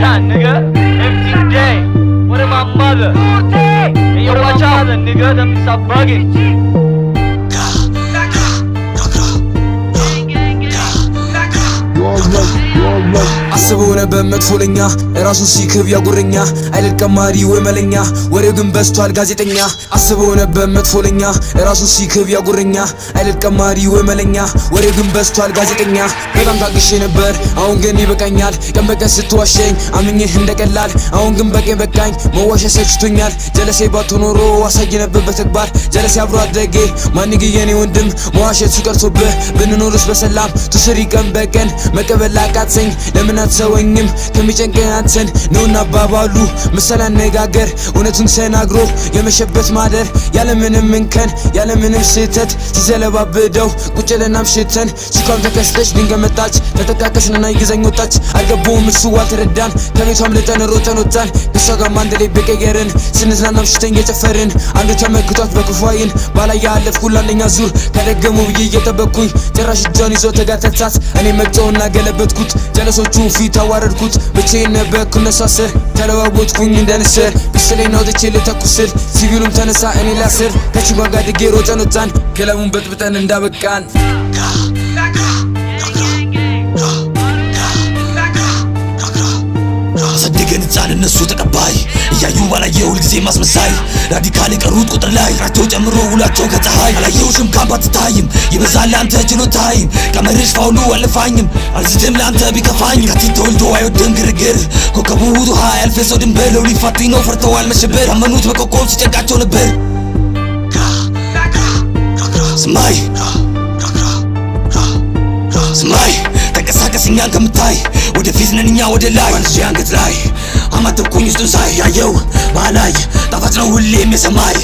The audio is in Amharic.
shine, nigga. Every day. What am my mother? Hey, yo, watch out, nigga. Them stop bugging. አስበው ነበር መጥፎለኛ ራሱን ሲክብ ያጉረኛ አይደል ቀማሪ ወይ መለኛ ወሬው ግን በስቷል ጋዜጠኛ አስበው ነበር መጥፎለኛ ራሱን ሲክብ ያጉረኛ አይደል ቀማሪ ወይ መለኛ ወሬው ግን በስቷል ጋዜጠኛ በጣም ታግሼ ነበር አሁን ግን ይበቃኛል ቀን በቀን ስትዋሸኝ አምኜህ እንደቀላል አሁን ግን በቃኝ መዋሸት ሰችቶኛል ጀለሴ ባትኖሮ ዋሳጅ ነበር በተግባር ጀለሴ አብሮ አደጌ ማንግ የኔ ወንድም መዋሸት ሲቀርቶብህ ብንኖርስ በሰላም ትስሪ ቀን በቀን መቀበል አቃተኝ ለምን አትሰወኝም ከሚጨንቀኝ አንተን ነውና አባባሉ ምሳሌ አነጋገር እውነቱን ተናግሮ የመሸበት ማደር ያለምንም እንከን ያለምንም ስህተት ሲዘለባብደው ቁጭ ለናም ሽተን ሲቋም ተከስተሽ ድንገት መጣች ተጠቃቀስንና ይገዛኝ ወጣች አልገባውም እሱ አልተረዳን ከቤቷም ለጠን ሮጠን ወጣን ከሷ ጋር አንድ ላይ በቀየርን ስንዝናናም ሽተን እየጨፈርን አንዱ ተመክቷት በክፋይን ባላያ አለፍኩ አንደኛ ዙር ከደገመው ብዬ እየጠበቅኩኝ ጭራሽ እጇን ይዞ ተጋተታት እኔ መጣውና ገለበጥኩት ጀለሶቹ ፊት አዋረድኩት ብቻዬን ነበርኩ እነሱ አስር ተለዋወጥኩኝ እንደንስር ፒስቶሌን አውጥቼ ልተኩስል ሲቪሉም ተነሳ እኔ ላስር ከቺጓ ጋር ድጌ ሮጠን ወጣን ክለቡን በጥብጠን እንዳበቃን ሰደገን ጻን እነሱ ተቀባይ እያዩ ባላየው ሁልጊዜ ማስመሳይ ራዲካል የቀሩት ቁጥር ላይ ራቸው ጨምሮ ውላቸው ከፀሐይ አላየውሽም ካምባት ታይም ይበዛል አንተ ችሎታይም ቀመርሽ ፋውሉ አልፋኝም አልዝትም ላንተ ቢከፋኝ ከቲት ተወልዶ አይወድም ግርግር ኮከቡ ውሃ ያልፈሰው ድንበለው ሊፋቱኝ ነው ፈርተዋል መሸበር አመኑት በኮኮብ ሲጨንቃቸው ነበር ስማይ ስማይ ተንቀሳቀስ እኛን ከምታይ ወደፊት ነን እኛ ወደ ላይ አንቺ አንገት ላይ አማተብኩኝ ውስጡን ሳይ ያየው ባላይ ጣፋጭ ነው ሁሌም የሰማይ